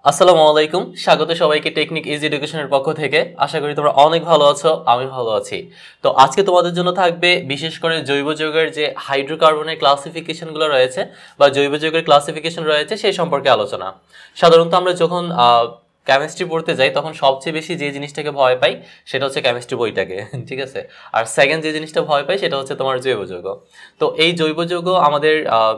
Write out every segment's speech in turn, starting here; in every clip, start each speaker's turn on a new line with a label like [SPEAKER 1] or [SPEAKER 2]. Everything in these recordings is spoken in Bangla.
[SPEAKER 1] আসসালামু আলাইকুম, স্বাগত সবাইকে টেকনিক ইজি এডুকেশনের পক্ষ থেকে। আশা করি তোমরা অনেক ভালো আছো, আমি ভালো আছি। তো আজকে তোমাদের জন্য থাকবে বিশেষ করে জৈব যৌগের যে হাইড্রোকার্বনের ক্লাসিফিকেশনগুলো রয়েছে বা জৈব যৌগের ক্লাসিফিকেশন রয়েছে সেই সম্পর্কে আলোচনা। সাধারণত আমরা যখন কেমিস্ট্রি পড়তে যাই তখন সবচেয়ে বেশি যে জিনিসটাকে ভয় পাই সেটা হচ্ছে কেমিস্ট্রি বইটাকে, ঠিক আছে। আর সেকেন্ড যে জিনিসটা ভয় পাই সেটা হচ্ছে তোমার জৈব যৌগ। তো এই জৈব যৌগ আমাদের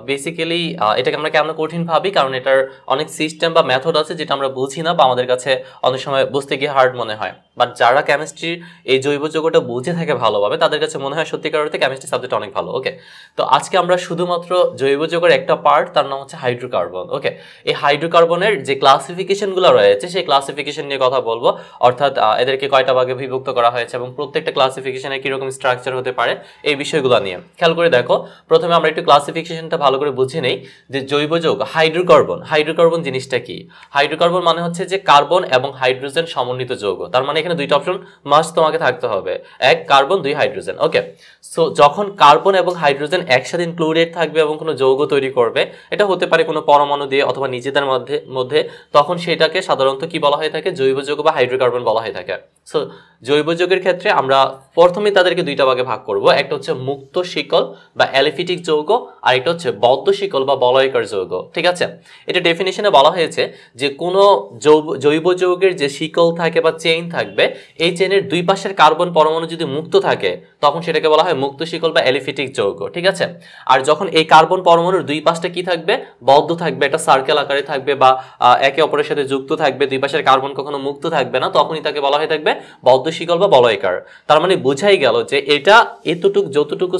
[SPEAKER 1] বেসিক্যালি এটাকে আমরা কেমন কঠিন ভাবি, কারণ এটার অনেক সিস্টেম বা মেথড আছে যেটা আমরা বুঝি না বা আমাদের কাছে অনেক সময় বুঝতে গিয়ে হার্ড মনে হয়। বাট যারা কেমিস্ট্রির এই জৈব যৌগটা বুঝে থাকে ভালোভাবে তাদের কাছে মনে হয় সত্যিকার অর্থে কেমিস্ট্রি সাবজেক্ট অনেক ভালো। ওকে, তো আজকে আমরা শুধুমাত্র জৈব যৌগের একটা পার্ট, তার নাম হচ্ছে হাইড্রোকার্বন। ওকে, এই হাইড্রোকার্বনের যে ক্লাসিফিকেশনগুলো রয়েছে সেই ক্লাসিফিকেশন নিয়ে কথা বলবো, অর্থাৎ এদেরকে কয়টা ভাগে বিভক্ত করা হয়েছে এবং প্রত্যেকটা ক্লাসিফিকেশনে কিরকম স্ট্রাকচার হতে পারে এই বিষয়গুলো নিয়ে খেয়াল করে দেখো। প্রথমে আমরা একটু ক্লাসিফিকেশনটা ভালো করে বুঝে নেই যে জৈব যৌগ হাইড্রোকার্বন। হাইড্রোকার্বন জিনিসটা কি? হাইড্রোকার্বন মানে হচ্ছে যে কার্বন এবং হাইড্রোজেন সমন্বিত যৌগ। তার মানে এখানে দুইটা অপশন মাস্ট তোমাকে থাকতে হবে, এক কার্বন, দুই হাইড্রোজেন। ওকে, সো যখন কার্বন এবং হাইড্রোজেন একসাথে ইনক্লুডেড থাকবে এবং কোনো যৌগ তৈরি করবে, এটা হতে পারে কোনো পরমাণু দিয়ে অথবা নিজেদের মধ্যে, তখন সেটাকে সাধারণত কি বলা হয়ে থাকে? জৈব যৌগ বা হাইড্রোকার্বন বলা হয়ে থাকে। সো জৈব যৌগের ক্ষেত্রে আমরা প্রথমে তাদেরকে দুইটা ভাগে ভাগ করব, একটা হচ্ছে মুক্ত শিকল বা অ্যালিফিটিক যৌগ, আর একটা হচ্ছে বদ্ধ শিকল বা বলয়কার যৌগ। ঠিক আছে, এটা ডেফিনিশনে বলা হয়েছে যে কোনো জৈব যৌগের যে শিকল থাকে বা চেইন থাকবে, এই চেইনের দুই পাশের কার্বন পরমাণু যদি মুক্ত থাকে তখন সেটাকে বলা হয় মুক্ত শিকল বা অ্যালিফিটিক যৌগ। ঠিক আছে, আর যখন এই কার্বন পরমাণুর দুই পাশটা কি থাকবে? বদ্ধ থাকবে, একটা সার্কেল আকারে থাকবে বা একে অপরের সাথে যুক্ত থাকবে, দুই পাশের কার্বন কখনো মুক্ত থাকবে না, তখনই তাকে বলা হয়ে থাকবে বদ্ধ শিকল বা বলয়কার। তার মানে বোঝাই গেল যে এটা যতটুকু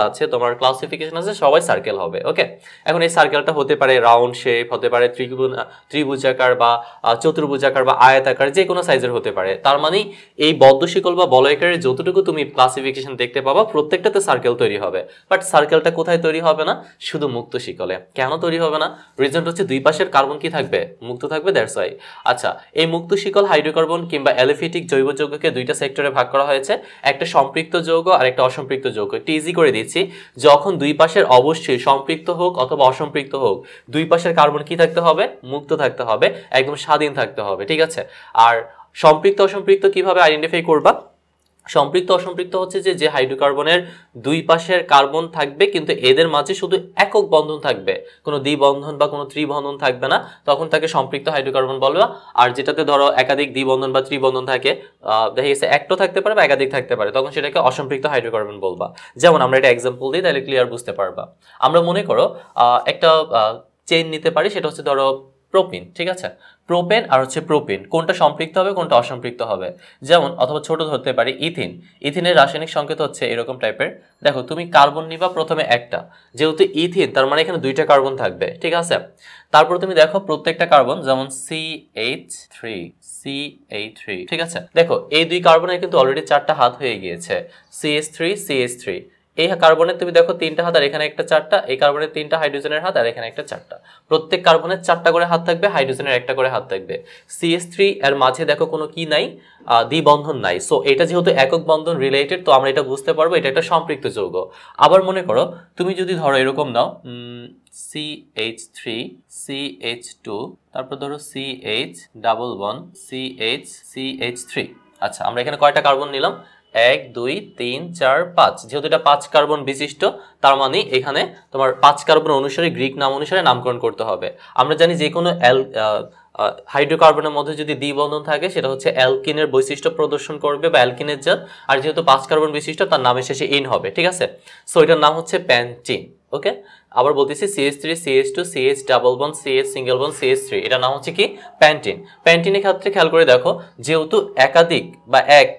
[SPEAKER 1] আছে তোমার ক্লাসিফিকেশন আছে সবাই সার্কেল হবে। ওকে, এখন এই সার্কেলটা হতে পারে রাউন্ড শেপ, হতে পারে ত্রিভুজাকার বা চতুর্ভুজাকার বা আয়তাকার, যে কোনো সাইজের হতে পারে। তার মানে এই বদ্ধ শিকল বা বলয়কারের যতটুকু তুমি ক্লাসিফিকেশন দেখতে পাবা প্রত্যেকটাতে সার্কেল তৈরি হবে। বাট সার্কেলটা কোথায় তৈরি হবে না? শুধু মুক্ত শিকলে। কেন তৈরি হবে না? রিজন হচ্ছে দুই পাশের কার্বন কি থাকবে? মুক্ত থাকবে, দ্যাটস ওয়াই। আচ্ছা, এই মুক্ত শিকল হাইড্রোকার্বন কিংবা অ্যালিফিটিক জৈব যৌগকে দুইটা সেক্টরে ভাগ করা হয়েছে, একটা সম্পৃক্ত যৌগ আর একটা অসম্পৃক্ত যৌগ। একটু ইজি করে দিচ্ছি, যখন দুই পাশের অবশ্যই সম্পৃক্ত হোক অথবা অসম্পৃক্ত হোক, দুই পাশের কার্বন কি থাকতে হবে? মুক্ত থাকতে হবে, একদম স্বাধীন থাকতে হবে। ঠিক আছে, আর সম্পৃক্ত অসম্পৃক্ত কিভাবে আইডেন্টিফাই করবা? সম্পৃক্ত অসম্পৃক্ত হচ্ছে যে হাইড্রোকার্বনের দুই পাশের কার্বন থাকবে কিন্তু এদের মাঝে শুধু একক বন্ধন থাকবে, কোনো দ্বিবন্ধন বা কোনো ত্রিবন্ধন থাকবে না, তখন তাকে সম্পৃক্ত হাইড্রোকার্বন বলবা। আর যেটাতে ধরো একাধিক দ্বিবন্ধন বা ত্রিবন্ধন থাকে, দেখা গেছে একটা থাকতে পারে বা একাধিক থাকতে পারে, তখন সেটাকে অসম্পৃক্ত হাইড্রোকার্বন বলবা। যেমন আমরা একটা এক্সাম্পল দিই, তাহলে ক্লিয়ার বুঝতে পারবা। আমরা মনে করো একটা চেইন নিতে পারি, সেটা হচ্ছে ধরো প্রোপিন। ঠিক আছে, প্রোপেন আর হচ্ছে প্রোপিন, কোনটা সম্পৃক্ত হবে কোনটা অসম্পৃক্ত হবে? যেমন অথবা ছোট ধরতে পারি ইথিন। ইথিনের রাসায়নিক সংকেত হচ্ছে এরকম টাইপের। দেখো তুমি কার্বন নিবা প্রথমে একটা, যেহেতু ইথিন তার মানে এখানে দুইটা কার্বন থাকবে। ঠিক আছে, তারপর তুমি দেখো প্রত্যেকটা কার্বন, যেমন CH3, ঠিক আছে, দেখো এই দুই কার্বনের কিন্তু অলরেডি চারটা হাত হয়ে গিয়েছে, CH3, এই কার্বনের তুমি দেখো তিনটা হাত আর এখানে একটা চারটা, এই কার্বনের তিনটা, হাইড্রোজেনের হাত আর এখানে একটা চারটা। প্রত্যেক কার্বনের চারটা করে হাত থাকবে, হাইড্রোজেনের একটা করে হাত থাকবে। CH3 এর মাঝে দেখো কোনো কি নাই? দ্বিবন্ধন নাই। সো এটা যেহেতু একক বন্ধন রিলেটেড, তো আমরা এটা বুঝতে পারবো এটা একটা সম্পৃক্ত যৌগ। আবার মনে করো তুমি যদি ধরো এরকম নাও, CH3, CH2, তারপর ধরো CH11, CH3। আচ্ছা, আমরা এখানে কয়টা কার্বন নিলাম? 1 2 3 4 5। যেহেতু এটা 5 কার্বন বিশিষ্ট, তার মানে এখানে তোমার 5 কার্বন অনুসারে গ্রিক নাম অনুসারে নামকরণ করতে হবে। আমরা জানি যে কোনো হাইড্রোকার্বনের মধ্যে যদি দ্বিবন্ধন থাকে সেটা হচ্ছে অ্যালকিনের বৈশিষ্ট্য প্রদর্শন করবে বা অ্যালকিনের জাত, আর যেহেতু 5 কার্বন বিশিষ্ট তার নামের শেষে ইন হবে। ঠিক আছে, সো এটার নাম হচ্ছে প্যান্টিন। ওকে, আবার বলতেছি CH3, CH2, CH11, CH single bond, CH3, এটার নাম হচ্ছে কি? প্যান্টিন। প্যান্টিনের ক্ষেত্রে খেয়াল করে দেখো, যেহেতু একাধিক বা এক,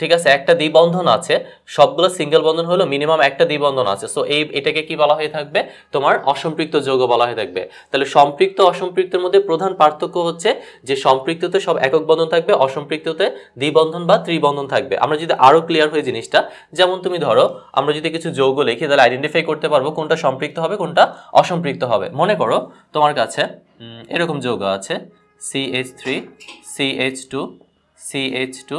[SPEAKER 1] ঠিক আছে, একটা দ্বিবন্ধন আছে, সবগুলো সিঙ্গেল বন্ধন হলো মিনিমাম একটা দ্বিবন্ধন আছে, সো এটাকে কি বলা হয়ে থাকবে? তোমার অসম্পৃক্ত যৌগ বলা হয়ে থাকবে। তাহলে সম্পৃক্ত অসম্পৃক্তের মধ্যে প্রধান পার্থক্য হচ্ছে যে সম্পৃক্ততে সব একক বন্ধন থাকবে, অসম্পৃক্ততে দ্বিবন্ধন বা ত্রিবন্ধন থাকবে। আমরা যদি আরো ক্লিয়ার হয়ে জিনিসটা, যেমন তুমি ধরো আমরা যদি কিছু যৌগ লিখি তাহলে আইডেন্টিফাই করতে পারবো কোনটা সম্পৃক্ত হবে কোনটা অসম্পৃক্ত হবে। মনে করো তোমার কাছে এরকম যৌগ আছে CH3, CH2, CH2,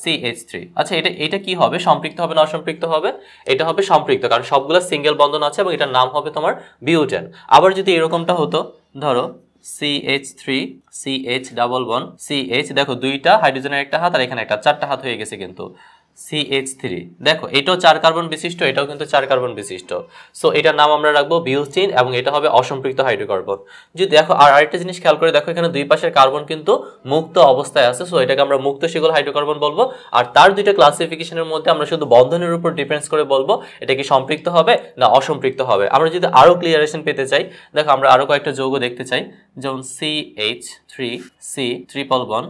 [SPEAKER 1] CH3। আচ্ছা, এটা কি হবে? সম্পৃক্ত হবে না অসম্পৃক্ত হবে? এটা হবে সম্পৃক্ত, কারণ সবগুলো সিঙ্গেল বন্ধন আছে এবং এটার নাম হবে তোমার বিউটেন। আবার যদি এরকমটা হতো, ধরো CH3 CH double bond CH, দেখো দুইটা হাইড্রোজেনের একটা হাত আর এখানে একটা, চারটা হাত হয়ে গেছে কিন্তু CH3, দেখো এটাও 4 কার্বন বিশিষ্ট, এটাও কিন্তু 4 কার্বন বিশিষ্ট। সো এটার নাম আমরা রাখবো বিউটিন এবং এটা হবে অসম্পৃক্ত হাইড্রোকার্বন। যদি দেখো আর আরেকটা জিনিস খেয়াল করে দেখো, এখানে দুই পাশের কার্বন কিন্তু মুক্ত অবস্থায় আছে, সো এটাকে আমরা মুক্ত শিকল হাইড্রোকার্বন বলবো। আর তার দুইটা ক্লাসিফিকেশনের মধ্যে আমরা শুধু বন্ধনের উপর ডিপেন্ডস করে বলবো এটা কি সম্পৃক্ত হবে না অসম্পৃক্ত হবে। আমরা যদি আরো ক্লিয়ারেশন পেতে চাই, দেখো আমরা আরো কয়েকটা যৌগ দেখতে চাই, যেমন CH3C ট্রিপল বন্ড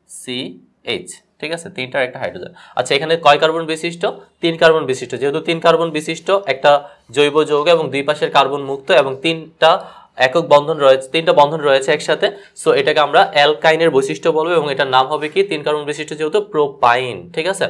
[SPEAKER 1] CH, ঠিক আছে, তিনটার একটা হাইড্রোজেন। আচ্ছা এখানে কয় কার্বন বিশিষ্ট? 3 কার্বন বিশিষ্ট। যেহেতু 3 কার্বন বিশিষ্ট একটা জৈব যৌগ এবং দুই পাশের কার্বন মুক্ত এবং তিনটা একক বন্ধন রয়েছে, তিনটা বন্ধন রয়েছে একসাথে, সো এটাকে আমরা অ্যালকাইনের বৈশিষ্ট্য বলবো এবং এটার নাম হবে কি 3 কার্বন বিশিষ্ট যেহেতু প্রোপাইন, ঠিক আছে।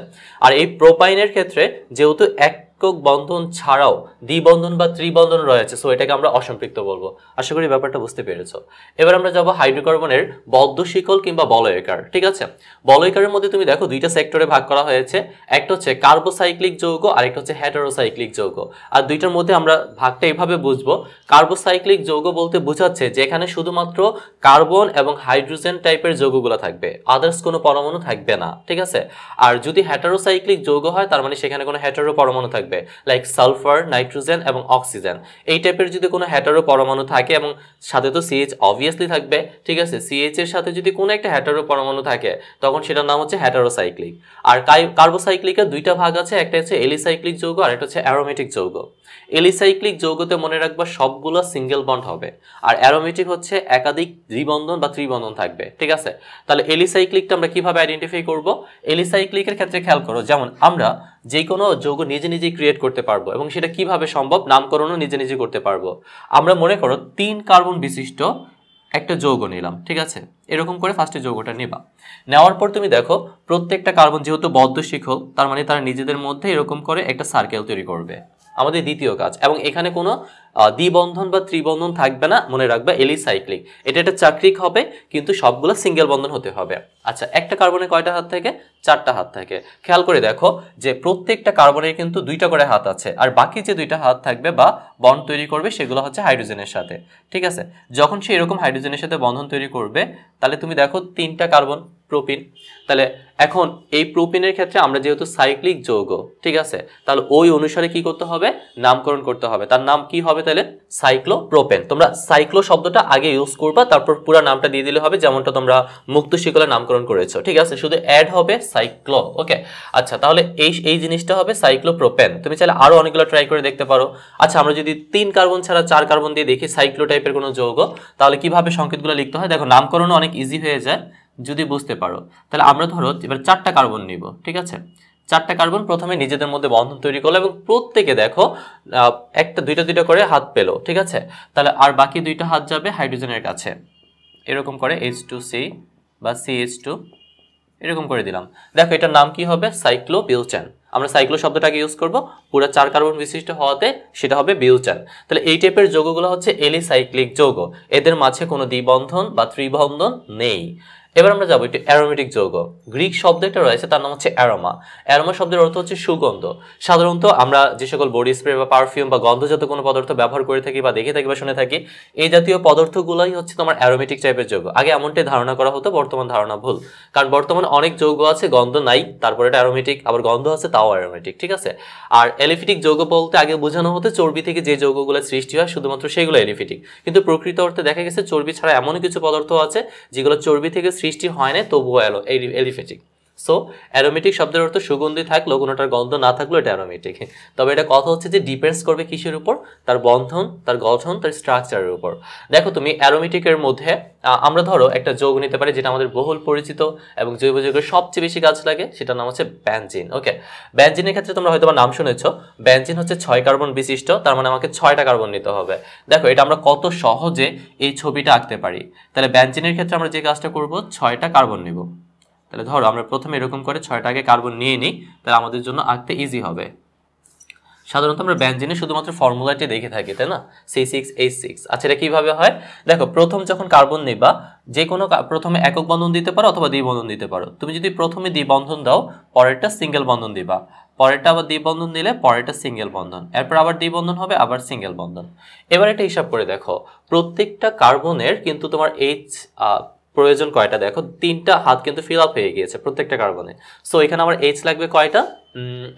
[SPEAKER 1] আর এই প্রোপাইনের ক্ষেত্রে যেহেতু একক বন্ধন ছাড়াও দ্বিবন্ধন বা ত্রিবন্ধন রয়েছে, সো এটাকে আমরা অসম্পৃক্ত বলবো। আশা করি ব্যাপারটা বুঝতে পেরেছো। এবার আমরা যাব হাইড্রোকার্বনের বদ্ধ শিকল কিংবা বলয়াকার, ঠিক আছে। বলয়াকারের মধ্যে তুমি দেখো দুইটা সেক্টরে ভাগ করা হয়েছে, একটা হচ্ছে কার্বোসাইক্লিক যৌগ আর একটা হচ্ছে হেটারোসাইক্লিক যৌগ। আর দুইটার মধ্যে আমরা ভাগটা এইভাবে বুঝবো, কার্বোসাইক্লিক যৌগ বলতে বোঝাচ্ছে যে এখানে শুধুমাত্র কার্বন এবং হাইড্রোজেন টাইপের যৌগগুলো থাকবে, আদার্স কোনো পরমাণু থাকবে না, ঠিক আছে। আর যদি হেটারোসাইক্লিক যৌগ হয় তার মানে সেখানে কোনো হেটারো পরমাণু থাকবে, লাইক সালফার, নাইট্রোজেন এবং অক্সিজেন। এই টাইপের যদি কোনো হেটারো পরমাণু থাকে এবং সাথে তো CH অবভিয়াসলি থাকবে, ঠিক আছে, CH এর সাথে যদি কোনো একটা হেটারো পরমাণু থাকে তখন সেটার নাম হচ্ছে হেটারোসাইক্লিক। আর কার্বোসাইক্লিকের দুইটা ভাগ আছে, একটা হচ্ছে এলিসাইক্লিক যৌগ আর একটা হচ্ছে অ্যারোমেটিক যৌগ। এলিসাইক্লিক যৌগতে মনে রাখবা সবগুলো সিঙ্গেল বন্ড হবে, আর অ্যারোমেটিক হচ্ছে একাধিক দ্বিবন্ধন বা ত্রিবন্ধন থাকবে, ঠিক আছে। তাহলে এলিসাইক্লিকটা আমরা কিভাবে আইডেন্টিফাই করব? এলিসাইক্লিকের ক্ষেত্রে খেয়াল করো, যেমন আমরা যে কোনো যৌগ নিজে নিজেই ক্রিয়েট করতে পারবো এবং সেটা কিভাবে সম্ভব, নামকরণও নিজে নিজে করতে পারবো। আমরা মনে করো 3 কার্বন বিশিষ্ট একটা যৌগ নিলাম, ঠিক আছে, এরকম করে ফার্স্টে যৌগটা নিবা। নেওয়ার পর তুমি দেখো প্রত্যেকটা কার্বন যেহেতু বদ্ধ শিকল, তার মানে তারা নিজেদের মধ্যে এরকম করে একটা সার্কেল তৈরি করবে, আমাদের দ্বিতীয় কাজ। এবং এখানে কোনো দ্বিবন্ধন বা ত্রিবন্ধন থাকবে না, মনে রাখবে এলিসাইক্লিক। এটা একটা চাকরিক হবে কিন্তু সবগুলো সিঙ্গেল বন্ধন হতে হবে। আচ্ছা একটা কার্বনে কয়টা হাত থাকে? 4টা হাত থাকে। খেয়াল করে দেখো যে প্রত্যেকটা কার্বনের কিন্তু 2টা করে হাত আছে, আর বাকি যে 2টা হাত থাকবে বা বন্ড তৈরি করবে সেগুলো হচ্ছে হাইড্রোজেনের সাথে, ঠিক আছে। যখন সে এরকম হাইড্রোজেনের সাথে বন্ধন তৈরি করবে তাহলে তুমি দেখো 3টা কার্বন প্রোপিন। তাহলে এখন এই প্রোপিনের ক্ষেত্রে আমরা যেহেতু সাইক্লিক যৌগ, ঠিক আছে, তাহলে ওই অনুসারে কি করতে হবে? নামকরণ করতে হবে। তার নাম কি হবে তাহলে? সাইক্লোপ্রোপেন। তোমরা সাইক্লো শব্দটা আগে ইউজ করবা, তারপর পুরো নামটা দিয়ে দিলে হবে, যেমনটা তোমরা মুক্ত শিকলে নামকরণ করেছো, ঠিক আছে, শুধু অ্যাড হবে সাইক্লো। ওকে, আচ্ছা তাহলে এই জিনিসটা হবে সাইক্লোপ্রোপেন। তুমি চাইলে আরো অনেকগুলো ট্রাই করে দেখতে পারো। আচ্ছা আমরা যদি 3 কার্বন ছাড়া 4 কার্বন দিয়ে দেখি সাইক্লো টাইপের কোনো যৌগ, তাহলে কিভাবে সংকেতগুলো লিখতে হয় দেখো, নামকরণ অনেক ইজি হয়ে যায় যদি বুঝতে পারো। তাহলে আমরা ধরো এবার 4টা কার্বন নিব, ঠিক আছে। 4টা কার্বন প্রথমে নিজেদের মধ্যে বন্ধন তৈরি করলো এবং প্রত্যেকে দেখো একটা দুইটা করে হাত পেলো, ঠিক আছে। তাহলে আর বাকি 2টা হাত যাবে হাইড্রোজেনের কাছে, এরকম করে H2C বা CH2 এরকম করে দিলাম। দেখো এটার নাম কি হবে? সাইক্লোবিউটেন। আমরা সাইক্লো শব্দটাকে ইউজ করব, পুরো 4 কার্বন বিশিষ্ট হওয়াতে সেটা হবে বিউটেন। তাহলে এই টাইপের যৌগগুলো হচ্ছে এলিসাইক্লিক যৌগ, এদের মাঝে কোনো দ্বিবন্ধন বা ত্রিবন্ধন নেই। এবার আমরা যাবো একটু অ্যারোমেটিক যৌগ। গ্রিক শব্দ একটা রয়েছে, তার নাম হচ্ছে অ্যারোমা। অ্যারোমা শব্দের অর্থ হচ্ছে সুগন্ধ। সাধারণত আমরা যে সকল বডি স্প্রে বা পারফিউম বা গন্ধজাত কোনো পদার্থ ব্যবহার করে থাকি বা দেখে থাকি বা শুনে থাকি, এই জাতীয় পদার্থগুলোই হচ্ছে তোমার অ্যারোমেটিক টাইপের যৌগ। আগে এমনটাই ধারণা করা হতো, বর্তমান ধারণা ভুল, কারণ বর্তমানে অনেক যৌগ আছে গন্ধ নাই, তারপরে এটা অ্যারোমেটিক, আবার গন্ধ আছে তাও অ্যারোমেটিক, ঠিক আছে। আর এলিফিটিক যৌগ বলতে আগে বোঝানো হতো চর্বি থেকে যে যৌগগুলো সৃষ্টি হয় শুধুমাত্র সেগুলো এলিফিটিক, কিন্তু প্রকৃত অর্থে দেখা গেছে চর্বি ছাড়া এমন কিছু পদার্থ আছে যেগুলো চর্বি থেকে সৃষ্টি হয় না, তবুও এলিফেটিক। সো অ্যারোমেটিক শব্দের অর্থ সুগন্ধি থাকলেও কোনোটার গন্ধ না থাকলেও এটা অ্যারোমেটিক। তবে এটা কথা হচ্ছে যে ডিপেন্ডস করবে কিসের উপর? তার বন্ধন, তার গঠন, তার স্ট্রাকচারের উপর। দেখো তুমি অ্যারোমেটিকের মধ্যে আমরা ধরো একটা যৌগ নিতে পারি যেটা আমাদের বহুল পরিচিত এবং জৈব যৌগের সবচেয়ে বেশি কাজ লাগে, সেটার নাম হচ্ছে বেনজিন। ওকে, বেনজিনের ক্ষেত্রে তোমরা হয়তো নাম শুনেছো, বেনজিন হচ্ছে 6 কার্বন বিশিষ্ট, তার মানে আমাকে 6টা কার্বন নিতে হবে। দেখো এটা আমরা কত সহজে এই ছবিটা আঁকতে পারি। তাহলে বেনজিনের ক্ষেত্রে আমরা যে কাজটা করব, 6টা কার্বন নিব। তাহলে ধরো আমরা প্রথমে এরকম করে 6টা আগে কার্বন নিয়ে নিই, তাহলে আমাদের জন্য আঁকতে ইজি হবে। সাধারণত আমরা বেনজিনে শুধুমাত্র ফর্মুলাটি দেখে থাকি, তাই না? C6H6। আচ্ছা, এটা কিভাবে হয় দেখো। প্রথম যখন কার্বন নিবা, যে কোনো প্রথমে একক বন্ধন দিতে পারো অথবা দ্বিবন্ধন দিতে পারো। তুমি যদি প্রথমে দ্বিবন্ধন দাও, পরেরটা সিঙ্গেল বন্ধন দিবা, পরেরটা আবার দ্বিবন্ধন দিলে পরেরটা সিঙ্গেল বন্ধন, এরপর আবার দ্বিবন্ধন হবে, আবার সিঙ্গেল বন্ধন। এবার এটা হিসাব করে দেখো, প্রত্যেকটা কার্বনের কিন্তু তোমার H প্রয়োজন কয়টা? দেখো 3টা হাত কিন্তু ফিল আপ হয়ে গিয়েছে প্রত্যেকটা কার্বনে। সো এখানে আমার H লাগবে কয়টা?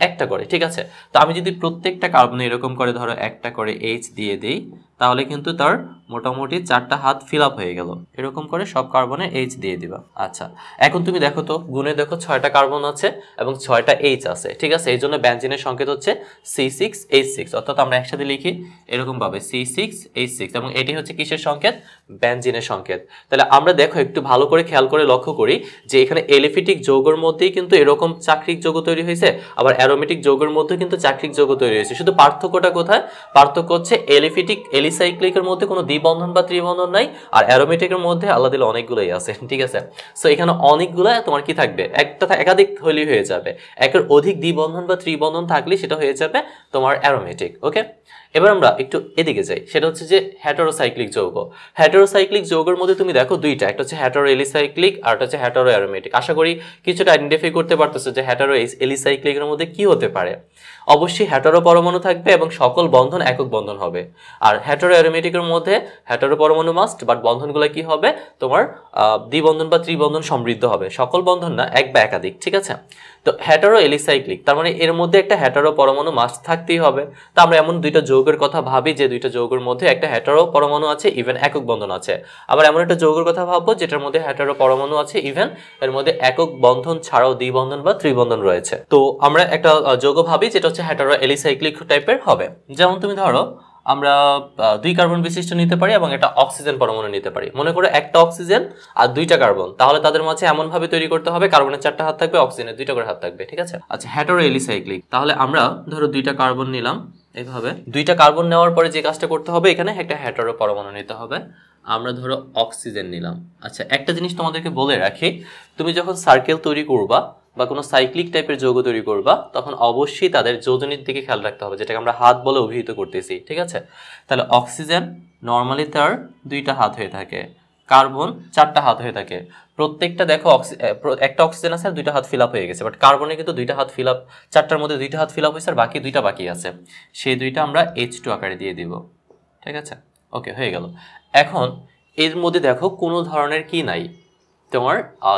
[SPEAKER 1] একটা করে, ঠিক আছে। তো আমি যদি প্রত্যেকটা কার্বনে এরকম করে ধরো একটা করে H দিয়ে দিই, তাহলে কিন্তু তার মোটামুটি 4টা হাত ফিল আপ হয়ে গেল। এরকম করে সব কার্বনে H দিয়ে দিবা। আচ্ছা, এখন তুমি দেখো তো, গুণে দেখো 6টা কার্বন আছে এবং 6টা H আছে, ঠিক আছে। এই জন্য বেনজিনের সংকেত হচ্ছে C6H6, অর্থাৎ আমরা একসাথে লিখি এরকম ভাবে C6H6, এবং এটি হচ্ছে কিসের সংকেত? বেনজিনের সংকেত। তাহলে আমরা দেখো একটু ভালো করে খেয়াল করে লক্ষ্য করি যে এখানে এলিফিটিক যৌগের মধ্যেই কিন্তু এরকম চাকরিক যৌগ তৈরি হয়েছে, আবার অ্যারোমেটিক যৌগের মধ্যে কিন্তু চাকরিক যৌগ তৈরি হয়েছে। শুধু পার্থক্যটা কোথায়? পার্থক্য হচ্ছে এলিফিটিক এলিসাইক্লিকের মধ্যে কোনো দ্বিবন্ধন বা ত্রিবন্ধন নাই, আর অ্যারোমেটিকের মধ্যে আলাদা দিলে অনেকগুলোই আছে, ঠিক আছে। সো এখানে অনেকগুলো তোমার কি থাকবে? একটা একাধিক হলেই হয়ে যাবে। একের অধিক দ্বিবন্ধন বা ত্রিবন্ধন থাকলে সেটা হয়ে যাবে তোমার অ্যারোমেটিক। ওকে, এবার আমরা একটু এদিকে যাই, সেটা হচ্ছে যে হেটেরোসাইক্লিক যৌগ। হেটেরোসাইক্লিক যৌগের মধ্যে তুমি দেখো দুইটা, একটা হচ্ছে হেটেরো এলিসাইক্লিক আর একটা হচ্ছে হেটেরো অ্যারোমেটিক। আশা করি কিছুটা আইডেন্টিফাই করতে পারতেছো যে হেটেরো এলিসাইক্লিকের মধ্যে কি হতে পারে। অবশ্যই হেটেরো পরমাণু থাকবে এবং সকল বন্ধন একক বন্ধন হবে। আর হেটেরো অ্যারোমেটিকের মধ্যে হেটেরো পরমাণু মাস্ট, বাট বন্ধনগুলো কি হবে তোমার দ্বিবন্ধন বা ত্রিবন্ধন সমৃদ্ধ হবে, সকল বন্ধন না, এক বা একাধিক, ঠিক আছে। তো হেটেরো এলিসাইক্লিক তার মানে এর মধ্যে একটা হেটেরো পরমাণু মাস্ট থাকতেই হবে। তো আমরা এমন দুইটা যৌগের কথা ভাবি যে দুইটা যৌগের মধ্যে একটা হেটেরো পরমাণু আছে, ইভেন একক বন্ধন আছে। আবার এমন একটা যৌগের কথা ভাববো যেটার মধ্যে হেটেরো পরমাণু আছে, ইভেন এর মধ্যে একক বন্ধন ছাড়াও দ্বিবন্ধন বা ত্রিবন্ধন রয়েছে। তো আমরা একটা যৌগ ভাবি যেটা হচ্ছে হেটেরো এলিসাইক্লিক টাইপের হবে। যেমন তুমি ধরো আমরা 2 কার্বন বিশিষ্ট নিতে পারি এবং একটা অক্সিজেন পরমাণু নিতে পারি। মনে করো একটা অক্সিজেন আর 2টা কার্বন, তাহলে তাদের মাঝে এমন ভাবে তৈরি করতে হবে কার্বনের 4টা হাত থাকবে, অক্সিজেনের 2টা করে হাত থাকবে, ঠিক আছে। আচ্ছা, হেটেরো এলিসাইক্লিক, তাহলে আমরা ধরো 2টা কার্বন নিলাম, এইভাবে 2টা কার্বন নেওয়ার পরে যে কাজটা করতে হবে, এখানে একটা হেটেরো পরমাণু নিতে হবে। আমরা ধরো অক্সিজেন নিলাম। আচ্ছা, একটা জিনিস তোমাদেরকে বলে রাখি, তুমি যখন সার্কেল তৈরি করবা বা কোনো সাইক্লিক টাইপের যৌগ তৈরি করবা, তখন অবশ্যই তাদের যোজনীর দিকে খেয়াল রাখতে হবে, যেটাকে আমরা হাত বলে অভিহিত করতেছি, ঠিক আছে। তাহলে অক্সিজেন নর্মালি তার 2টা হাত হয়ে থাকে, কার্বন 4টা হাত হয়ে থাকে। প্রত্যেকটা দেখো একটা অক্সিজেন আছে আর 2টা হাত ফিল আপ হয়ে গেছে, বাট কার্বনে কিন্তু 2টা হাত ফিল আপ, 4টার মধ্যে 2টা হাত ফিল আপ হয়েছে আর বাকি 2টা বাকি আছে। সেই 2টা আমরা H2 আকারে দিয়ে দিব, ঠিক আছে। ওকে, হয়ে গেল। এখন এর মধ্যে দেখো কোনো ধরনের কি নাই, তোমার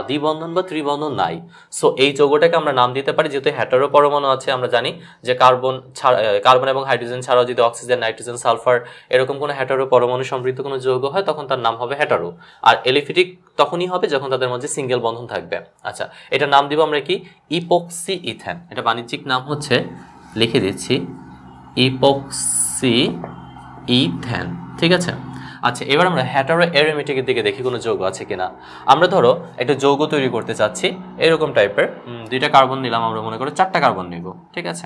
[SPEAKER 1] দ্বিবন্ধন বা ত্রিবন্ধন নাই। সো এই যৌগটাকে আমরা নাম দিতে পারি, যেহেতু হেটেরো পরমাণু আছে, আমরা জানি যে কার্বন এবং হাইড্রোজেন ছাড়াও যদি অক্সিজেন, নাইট্রোজেন, সালফার এরকম কোনো হেটেরো পরমাণু সমৃদ্ধ কোনো যৌগ হয়, তখন তার নাম হবে হেটেরো। আর এলিফিটিক তখনই হবে যখন তাদের মধ্যে সিঙ্গেল বন্ধন থাকবে। আচ্ছা, এটা নাম দিব আমরা কি? Epoxy ethane. এটা বাণিজ্যিক নাম হচ্ছে, লিখে দিচ্ছি, ইপক্সি ইথেন, ঠিক আছে। আচ্ছা, এবার আমরা হেটেরো অ্যারোমেটিকের দিকে দেখি কোনো যৌগ আছে কিনা। আমরা ধরো একটা যৌগ তৈরি করতে চাচ্ছি এরকম টাইপের, 2টা কার্বন নিলাম, আমরা মনে করো 4টা কার্বন নিব, ঠিক আছে।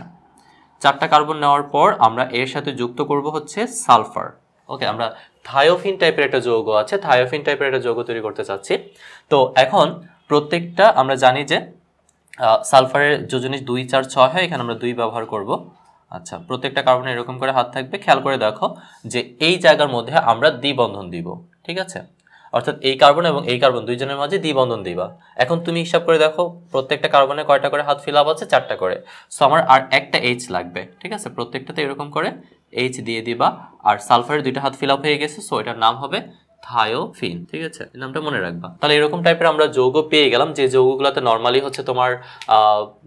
[SPEAKER 1] 4টা কার্বন নেওয়ার পর আমরা এর সাথে যুক্ত করব হচ্ছে সালফার। ওকে, আমরা থায়োফিন টাইপের একটা যৌগ আছে, থায়োফিন টাইপের একটা যৌগ তৈরি করতে চাচ্ছি। তো এখন প্রত্যেকটা আমরা জানি যে সালফারের যোজনী 2, 4, 6 হয়, এখানে আমরা 2 ব্যবহার করব। আচ্ছা, প্রত্যেকটা কার্বনে এরকম করে হাত থাকবে। খেয়াল করে দেখো যে এই জায়গার মধ্যে আমরা দ্বিবন্ধন দিব, ঠিক আছে। অর্থাৎ এই কার্বন এবং এই কার্বন দুইজনের মাঝে দ্বিবন্ধন দিবা। এখন তুমি হিসাব করে দেখো প্রত্যেকটা কার্বনে কয়টা করে হাত ফিল আপ আছে? 4টা করে। সো আমার আর একটা H লাগবে, ঠিক আছে। প্রত্যেকটাতে এরকম করে H দিয়ে দিবা। আর সালফারের 2টা হাত ফিল আপ হয়ে গেছে, সো এটার নাম হবে থায়োফিন, ঠিক আছে। এই নামটা মনে রাখবা। তাহলে এরকম টাইপের আমরা যৌগ পেয়ে গেলাম, যে যৌগগুলোতে নর্মালি হচ্ছে তোমার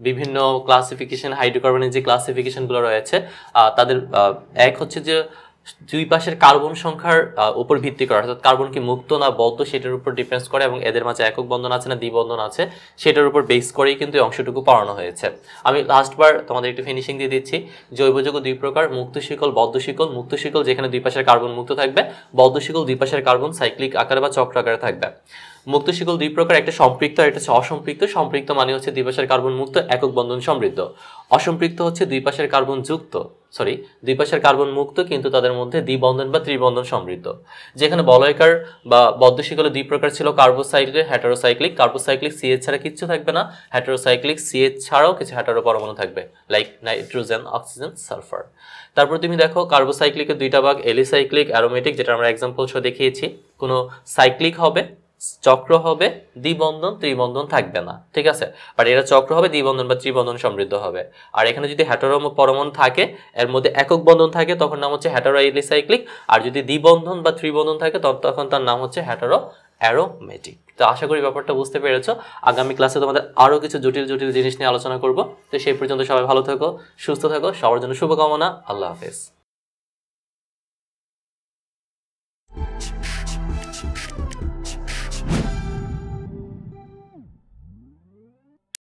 [SPEAKER 1] বিভিন্ন ক্লাসিফিকেশন, হাইড্রোকার্বনের যে ক্লাসিফিকেশনগুলো রয়েছে তাদের এক হচ্ছে যে 2 পাশের কার্বন সংখ্যার উপর ভিত্তি করে, অর্থাৎ কার্বন কি মুক্ত না বদ্ধ সেটার উপর ডিপেন্ডস করে, এবং এদের মাঝে একক বন্ধন আছে না দ্বিবন্ধন আছে সেটার উপর বেস করেই কিন্তু এই অংশটুকু পড়ানো হয়েছে। আমি লাস্টবার তোমাদের একটু ফিনিশিং দিয়ে দিচ্ছি। জৈব যৌগ 2 প্রকার, মুক্ত শিকল, বদ্ধ শিকল। মুক্ত শিকল যেখানে 2 পাশের কার্বন মুক্ত থাকবে, বদ্ধ শিকল 2 পাশের কার্বন সাইক্লিক আকারে বা চক্র আকারে থাকবে। মুক্ত শিকল দুই প্রকার, একটা সম্পৃক্ত আর একটা হচ্ছে অসম্পৃক্ত। সম্পৃক্ত মানে হচ্ছে দুই পাশের কার্বন মুক্ত, একক বন্ধন সমৃদ্ধ। অসম্পৃক্ত হচ্ছে দুই পাশের কার্বন যুক্ত, দুই পাশের কার্বন মুক্ত কিন্তু তাদের মধ্যে দ্বিবন্ধন বা ত্রিবন্ধন সমৃদ্ধ। যেখানে বলয়াকার বা বদ্ধ শিকলে দুই প্রকার ছিল, কার্বোসাইক্লিক, হেটারোসাইক্লিক। কার্বোসাইক্লিক সিএইচ ছাড়া কিচ্ছু থাকবে না, হেটারোসাইক্লিক সিএইচ ছাড়াও কিছু হেটারো পরমাণু থাকবে, লাইক নাইট্রোজেন, অক্সিজেন, সালফার। তারপর তুমি দেখো কার্বোসাইক্লিকের দুইটা ভাগ, এলিসাইক্লিক, অ্যারোমেটিক, যেটা আমরা এক্সাম্পল সহ দেখিয়েছি। কোনো সাইক্লিক হবে, চক্র হবে, দ্বিবন্ধন ত্রিবন্ধন থাকবে না, ঠিক আছে। বাট এরা চক্র হবে, দ্বিবন্ধন বা ত্রিবন্ধন সমৃদ্ধ হবে। আর এখানে যদি হেটারো পরমাণু থাকে, এর মধ্যে একক বন্ধন থাকে, তখন নাম হচ্ছে হেটারো এলিসাইক্লিক। আর যদি দ্বিবন্ধন বা ত্রিবন্ধন থাকে তখন তার নাম হচ্ছে হেটারো অ্যারোমেটিক। তো আশা করি ব্যাপারটা বুঝতে পেরেছো। আগামী ক্লাসে তোমাদের আরো কিছু জটিল জটিল জিনিস নিয়ে আলোচনা করব। তো সেই পর্যন্ত সবাই ভালো থাকো, সুস্থ থাকো, সবার জন্য শুভকামনা। আল্লাহ হাফেজ।